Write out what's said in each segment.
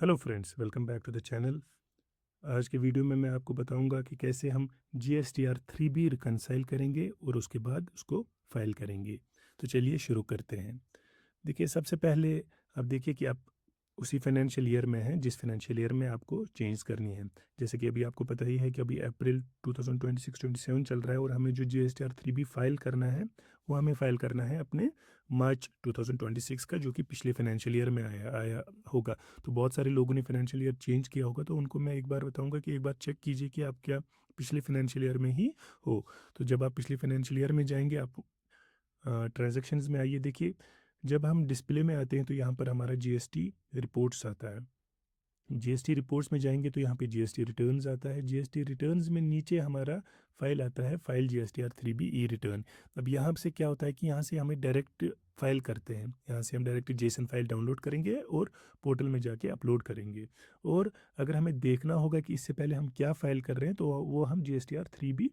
Hello friends, welcome back to the channel. आज के video में मैं आपको बताऊंगा कि कैसे हम GSTR 3B रिकनसाइल करेंगे और उसके बाद उसको फाइल करेंगे। तो चलिए शुरू करते हैं। देखिए, सबसे पहले आप देखिए कि आप उसी फाइनेंशियल ईयर में हैं जिस फाइनेंशियल ईयर में आपको चेंज करनी है। जैसे कि अभी आपको पता ही है कि अभी अप्रैल 2026-27 चल रहा है और हमें जो GSTR 3B फाइल करना है वो हमें फाइल करना है अपने मार्च 2026 का, जो कि पिछले फाइनेंशियल ईयर में आया आया होगा। तो बहुत सारे लोगों ने फाइनेंशियल ईयर चेंज किया होगा, तो उनको मैं एक बार बताऊंगा कि एक बार चेक कीजिए कि आप क्या पिछले फाइनेंशियल ईयर में ही हो। तो जब आप पिछले फाइनेंशियल ईयर में जाएंगे, आप ट्रांजैक्शंस में आइए। देखिए, जब हम डिस्प्ले में आते हैं तो यहाँ पर हमारा जीएसटी रिपोर्ट्स आता है। जीएसटी रिपोर्ट्स में जाएंगे तो यहाँ पे जीएसटी रिटर्न्स आता है। जीएसटी रिटर्न्स में नीचे हमारा फाइल आता है, फाइल GSTR 3B ई रिटर्न। अब यहाँ से क्या होता है कि यहाँ से हमें डायरेक्ट फाइल करते हैं। यहाँ से हम डायरेक्ट जेसन फाइल डाउनलोड करेंगे और पोर्टल में जाके अपलोड करेंगे। और अगर हमें देखना होगा कि इससे पहले हम क्या फाइल कर रहे हैं, तो वो हम GSTR 3B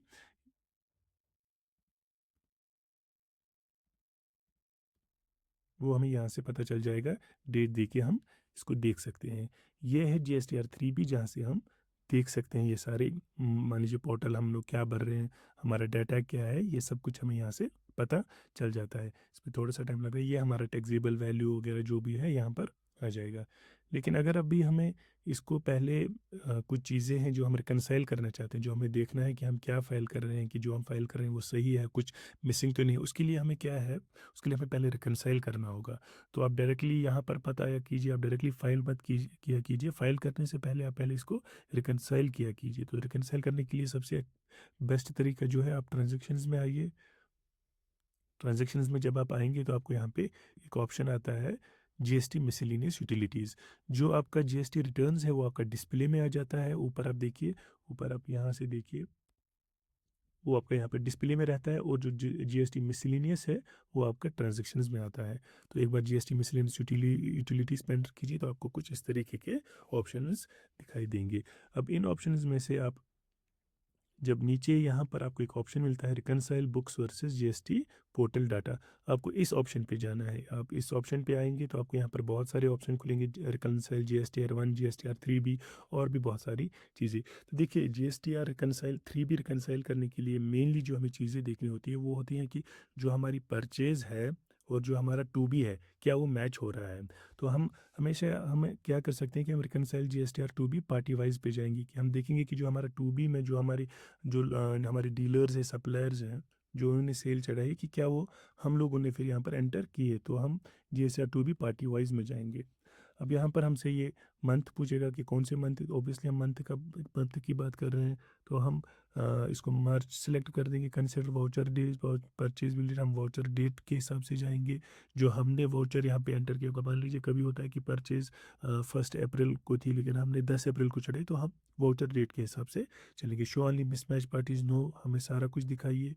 वो हमें यहाँ से पता चल जाएगा। डेट दे के हम इसको देख सकते हैं। ये है GSTR 3B, जहाँ से हम देख सकते हैं ये सारे मान लीजिए पोर्टल हम लोग क्या भर रहे हैं, हमारा डाटा क्या है, ये सब कुछ हमें यहाँ से पता चल जाता है। इसमें थोड़ा सा टाइम लगा, ये हमारा टैक्सेबल वैल्यू वगैरह जो भी है यहाँ पर आ जाएगा। लेकिन अगर अभी हमें इसको पहले कुछ चीज़ें हैं जो हम रिकनसाइल करना चाहते हैं, जो हमें देखना है कि हम क्या फाइल कर रहे हैं, कि जो हम फाइल कर रहे हैं वो सही है, कुछ मिसिंग तो नहीं है, उसके लिए हमें क्या है, उसके लिए हमें पहले रिकनसाइल करना होगा। तो आप डायरेक्टली यहाँ पर पता या कीजिए, आप डायरेक्टली फाइल मत किया कीजिए। फाइल करने से पहले आप पहले इसको रिकनसाइल किया कीजिए। तो रिकनसाइल करने के लिए सबसे बेस्ट तरीका जो है, आप ट्रांजेक्शन्स में आइए। ट्रांजेक्शन्स में जब आप आएंगे तो आपको यहाँ पे एक ऑप्शन आता है, जीएसटी मिसलिनियस यूटिलिटीज़। जो आपका जीएसटी रिटर्न्स है वो आपका डिस्प्ले में आ जाता है। ऊपर आप देखिए, ऊपर आप यहाँ से देखिए, वो आपका यहाँ पे डिस्प्ले में रहता है। और जो जीएसटी मिसलिनियस है वो आपका ट्रांजेक्शन्स में आता है। तो एक बार जीएसटी मिसलिनियस यूटिलिटीज पे एंटर कीजिए तो आपको कुछ इस तरीके के ऑप्शंस दिखाई देंगे। अब इन ऑप्शंस में से आप जब नीचे यहाँ पर आपको एक ऑप्शन मिलता है, reconcile books versus GST portal data, आपको इस ऑप्शन पे जाना है। आप इस ऑप्शन पे आएंगे तो आपको यहाँ पर बहुत सारे ऑप्शन खुलेंगे, रिकनसाइल GSTR 1, GSTR 3B और भी बहुत सारी चीज़ें। तो देखिए, GSTR 3B रिकनसाइल करने के लिए मेनली जो हमें चीज़ें देखनी होती है वो होती हैं कि जो हमारी परचेज है और जो हमारा 2B है, क्या वो मैच हो रहा है। तो हम हमेशा हमें क्या कर सकते हैं कि हम reconcile GSTR 2B party wise पे जाएंगे, कि हम देखेंगे कि जो हमारा 2B में जो हमारी जो हमारे डीलर्स हैं, सप्लायर्स हैं, जो उन्होंने सेल चढ़ाई, कि क्या वो हम लोगों ने फिर यहाँ पर एंटर किए। तो हम GSTR 2B पार्टी वाइज में जाएंगे। अब यहाँ पर हमसे ये मंथ पूछेगा कि कौन से मंथ, ऑब्वियसली हम मंथ की बात कर रहे हैं। तो हम इसको मार्च सेलेक्ट कर देंगे। Consider voucher date, purchase bill, हम वाउचर डेट के हिसाब से जाएंगे। जो हमने वाउचर यहाँ पे एंटर किया होगा, मान लीजिए कभी होता है कि परचेज 1 अप्रैल को थी लेकिन हमने 10 अप्रैल को चढ़ाई, तो हम वाउचर डेट के हिसाब से चलेंगे। Show only mismatch parties, no, हमें सारा कुछ दिखाइए।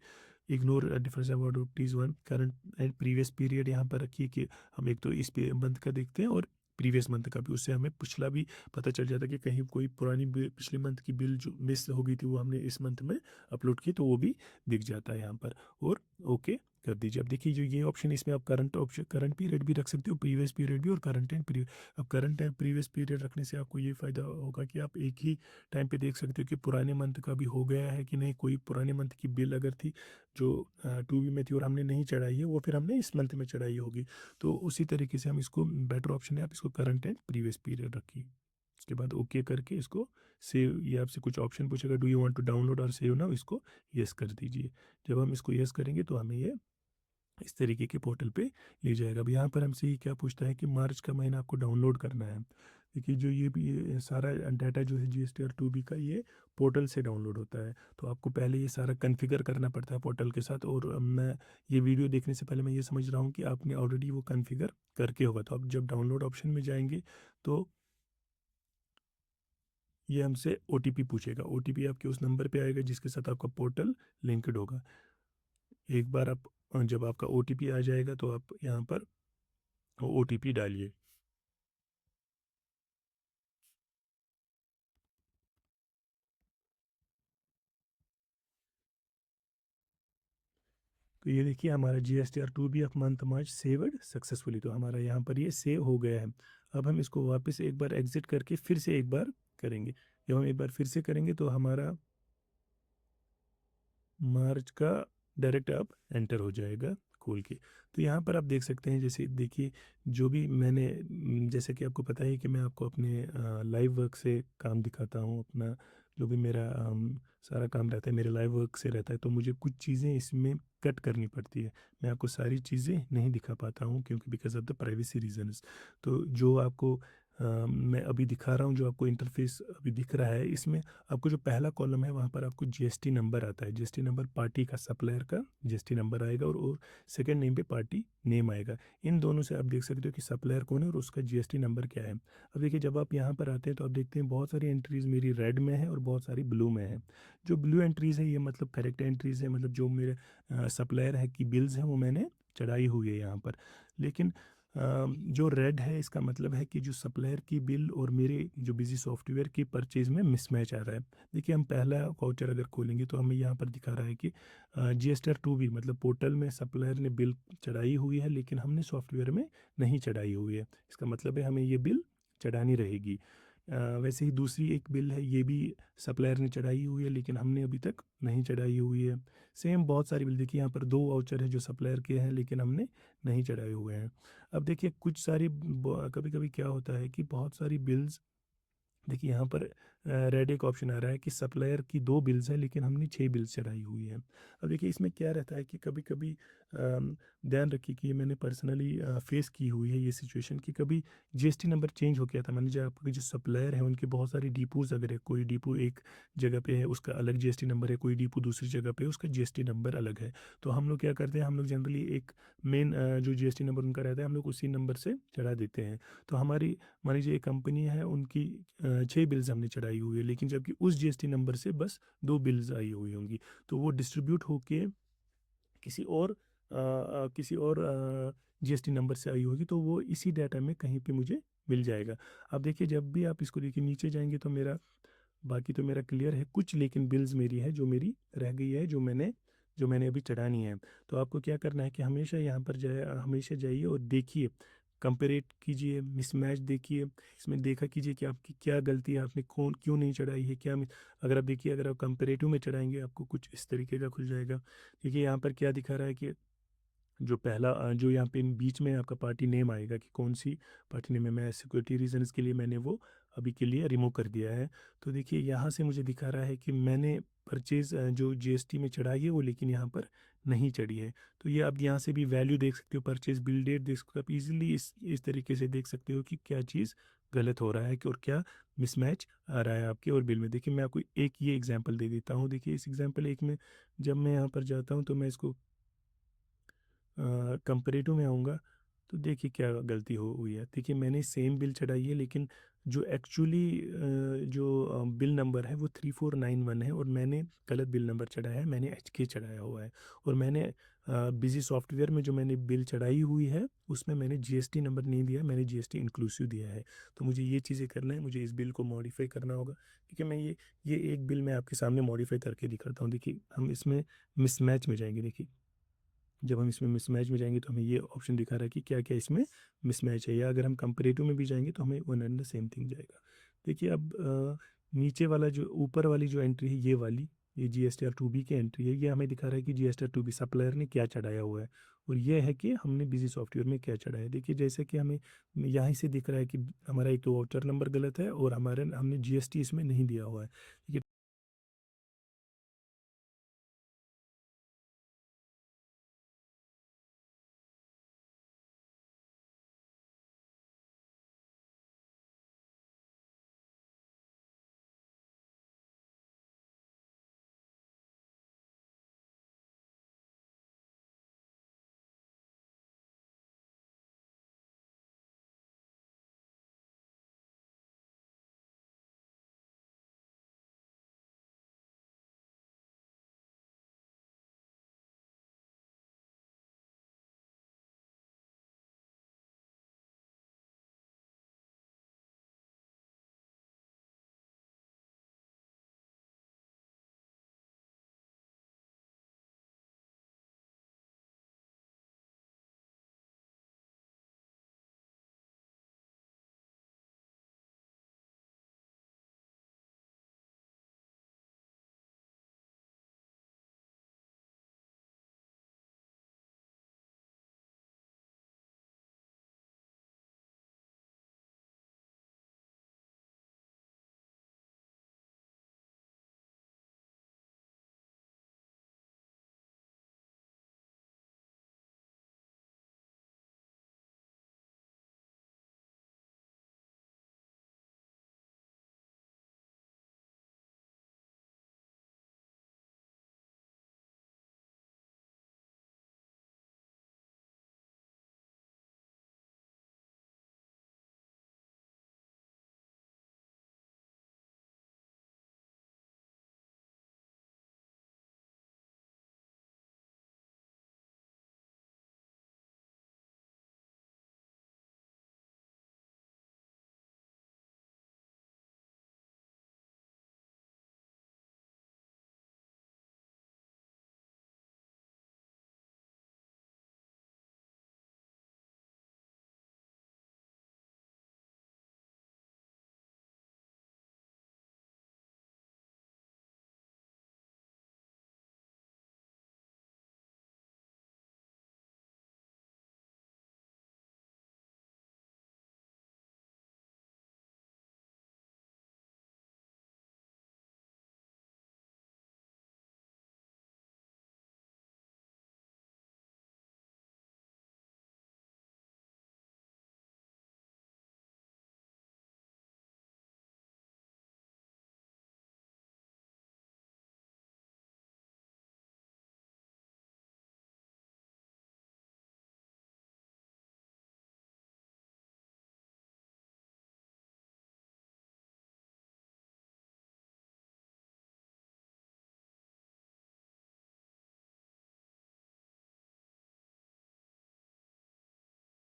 Ignore difference about rupees 1, current and previous period यहाँ पर रखिए कि हम एक तो इस मंथ का देखते हैं और प्रीवियस मंथ का भी, उससे हमें पिछला भी पता चल जाता है कि कहीं कोई पुरानी पिछले मंथ की बिल जो मिस हो गई थी वो हमने इस मंथ में अपलोड की, तो वो भी दिख जाता है यहाँ पर। और ओके कर दीजिए। अब देखिए, जो ये ऑप्शन, इसमें आप करंट ऑप्शन, करंट पीरियड भी रख सकते हो, प्रीवियस पीरियड भी, और करंट एंड प्रीवियस। अब करंट एंड प्रीवियस पीरियड रखने से आपको ये फ़ायदा होगा कि आप एक ही टाइम पे देख सकते हो कि पुराने मंथ का भी हो गया है कि नहीं। कोई पुराने मंथ की बिल अगर थी जो 2B में थी और हमने नहीं चढ़ाई है, वो फिर हमने इस मंथ में चढ़ाई होगी। तो उसी तरीके से हम इसको, बेटर ऑप्शन है, आप इसको करंट एंड प्रीवियस पीरियड रखिए। उसके बाद ओके करके इसको सेव, ये आपसे कुछ ऑप्शन पूछेगा, do you want to download और सेव नाउ, इसको यस कर दीजिए। जब हम इसको यस करेंगे तो हमें ये इस तरीके के पोर्टल पे ले जाएगा। अब यहाँ पर हमसे ये क्या पूछता है कि मार्च का महीना आपको डाउनलोड करना है। देखिए, जो ये भी ये सारा डाटा जो है GSTR 2B का, ये पोर्टल से डाउनलोड होता है। तो आपको पहले ये सारा कॉन्फ़िगर करना पड़ता है पोर्टल के साथ। और मैं ये वीडियो देखने से पहले मैं ये समझ रहा हूँ कि आपने ऑलरेडी वो कॉन्फ़िगर करके होगा। तो आप जब डाउनलोड ऑप्शन में जाएंगे तो ये हमसे OTP पूछेगा। OTP आपके उस नंबर पे आएगा जिसके साथ आपका पोर्टल लिंक्ड होगा। एक बार आप जब आपका OTP आ जाएगा तो आप यहाँ पर OTP डालिए। तो ये देखिए, हमारा GSTR 2B of month March saved successfully, तो हमारा यहाँ पर ये सेव हो गया है। अब हम इसको वापस एक बार एग्ज़िट करके फिर से एक बार करेंगे। जब हम एक बार फिर से करेंगे तो हमारा मार्च का डायरेक्ट अब एंटर हो जाएगा खोल के। तो यहाँ पर आप देख सकते हैं, जैसे देखिए जो भी मैंने जैसे कि आपको पता है कि मैं आपको अपने लाइव वर्क से काम दिखाता हूँ, अपना जो भी मेरा सारा काम रहता है मेरे लाइव वर्क से रहता है, तो मुझे कुछ चीज़ें इसमें कट करनी पड़ती है। मैं आपको सारी चीज़ें नहीं दिखा पाता हूँ क्योंकि because of the privacy reasons. तो जो आपको मैं अभी दिखा रहा हूँ, जो आपको इंटरफ़ेस अभी दिख रहा है, इसमें आपको जो पहला कॉलम है वहाँ पर आपको जीएसटी नंबर आता है। जीएसटी नंबर पार्टी का, सप्लायर का जीएसटी नंबर आएगा और सेकंड नेम पे पार्टी नेम आएगा। इन दोनों से आप देख सकते हो कि सप्लायर कौन है और उसका जीएसटी नंबर क्या है। अब देखिए जब आप यहाँ पर आते हैं तो आप देखते हैं बहुत सारी एंट्रीज़ मेरी रेड में है और बहुत सारी ब्लू में है। जो ब्लू एंट्रीज़ है ये मतलब करेक्ट एंट्रीज़ है, मतलब जो मेरे सप्लायर है की बिल्स हैं वो मैंने चढ़ाई हुई है यहाँ पर। लेकिन जो रेड है इसका मतलब है कि जो सप्लायर की बिल और मेरे जो बिजी सॉफ्टवेयर की परचेज में मिसमैच आ रहा है। देखिए हम पहला वाउचर अगर खोलेंगे तो हमें यहाँ पर दिखा रहा है कि जीएसटीआर 2 भी मतलब पोर्टल में सप्लायर ने बिल चढ़ाई हुई है लेकिन हमने सॉफ्टवेयर में नहीं चढ़ाई हुई है। इसका मतलब है हमें ये बिल चढ़ानी रहेगी। वैसे ही दूसरी एक बिल है, ये भी सप्लायर ने चढ़ाई हुई है लेकिन हमने अभी तक नहीं चढ़ाई हुई है। सेम बहुत सारी बिल देखिए यहाँ पर 2 वाउचर है जो सप्लायर के हैं लेकिन हमने नहीं चढ़ाए हुए हैं। अब देखिए कुछ सारी कभी-कभी क्या होता है कि बहुत सारी बिल्स देखिए यहाँ पर रेड एक ऑप्शन आ रहा है कि सप्लायर की 2 बिल्स हैं लेकिन हमने 6 बिल्स चढ़ाई हुई है। अब देखिए इसमें क्या रहता है कि कभी-कभी ध्यान रखिए कि ये मैंने पर्सनली फेस की हुई है ये सिचुएशन कि कभी जीएसटी नंबर चेंज हो गया था। मान लीजिए आपके जो सप्लायर हैं उनके बहुत सारे डिपोज़ अगर है, कोई डिपो एक जगह पे है उसका अलग जीएसटी नंबर है, कोई डिपो दूसरी जगह पे है उसका जीएसटी नंबर अलग है। तो हम लोग क्या करते हैं, हम लोग जनरली एक मेन जो जीएसटी नंबर उनका रहता है हम लोग उसी नंबर से चढ़ा देते हैं। तो हमारी मान लीजिए एक कंपनी है उनकी 6 बिल्स हमने चढ़ाई हुई है लेकिन जबकि उस जीएसटी नंबर से बस 2 बिल्स आई हुई होंगी। तो वो डिस्ट्रीब्यूट होके किसी और जीएसटी नंबर से आई होगी तो वो इसी डाटा में कहीं पे मुझे मिल जाएगा। अब देखिए जब भी आप इसको देखिए नीचे जाएँगे तो मेरा क्लियर है कुछ, लेकिन बिल्स मेरी है जो मेरी रह गई है जो मैंने अभी चढ़ानी है। तो आपको क्या करना है कि हमेशा यहाँ पर हमेशा जाइए और देखिए, कंपेरेट कीजिए, मिसमैच देखिए, इसमें देखा कीजिए कि आपकी क्या गलती है, आपने कौन क्यों नहीं चढ़ाई है, क्या मिस अगर आप देखिए अगर आप कंपैरेटिव में चढ़ाएँगे आपको कुछ इस तरीके का खुल जाएगा। देखिए यहाँ पर क्या दिखा रहा है कि जो पहला जो यहाँ पे बीच में आपका पार्टी नेम आएगा कि कौन-सी पार्टी नेम है, मैं सिक्योरिटी रीज़न्स के लिए मैंने वो अभी के लिए रिमूव कर दिया है। तो देखिए यहाँ से मुझे दिखा रहा है कि मैंने परचेज़ जो जीएसटी में चढ़ाई है वो लेकिन यहाँ पर नहीं चढ़ी है। तो ये आप यहाँ से भी वैल्यू देख सकते हो, परचेज़ बिल डेट देख सकते हो, आप ईज़िली इस तरीके से देख सकते हो कि क्या चीज़ गलत हो रहा है कि और क्या मिसमैच आ रहा है आपके और बिल में। देखिए मैं आपको एक ये एग्ज़ाम्पल दे देता हूँ। देखिए इस एग्ज़ाम्पल 1 में जब मैं यहाँ पर जाता हूँ तो मैं इसको कंपैरेटिव में आऊँगा तो देखिए क्या गलती हो हुई है। देखिए मैंने सेम बिल चढ़ाई है लेकिन जो एक्चुअली बिल नंबर है वो 3491 है और मैंने गलत बिल नंबर चढ़ाया है, मैंने एचके चढ़ाया हुआ है। और मैंने बिज़ी सॉफ्टवेयर में जो मैंने बिल चढ़ाई हुई है उसमें मैंने जीएसटी नंबर नहीं दिया है, मैंने जीएसटी इंक्लूसिव दिया है। तो मुझे ये चीज़ें करना है, मुझे इस बिल को मॉडिफ़ाई करना होगा क्योंकि मैं ये एक बिल मैं आपके सामने मॉडिफ़ाई करके दिखाता हूँ। देखिए हम इसमें मिसमैच में जाएँगे। देखिए जब हम इसमें मिसमैच में जाएँगे तो हमें ये ऑप्शन दिखा रहा है कि क्या-क्या इसमें मिसमैच है, या अगर हम कंपैरेटिव में भी जाएँगे तो हमें one and the same thing जाएगा। देखिए अब नीचे वाला जो ऊपर वाली जो एंट्री है ये वाली, ये जीएसटीआर 2B की एंट्री है, ये हमें दिखा रहा है कि जीएसटीआर 2B सप्लायर ने क्या चढ़ाया हुआ है और ये है कि हमने बिज़ी सॉफ्टवेयर में क्या चढ़ाया है। देखिए जैसे कि हमें यहाँ से दिख रहा है कि हमारा एक तो वाउचर नंबर गलत है और हमने जीएसटी इसमें नहीं दिया हुआ है। देखिए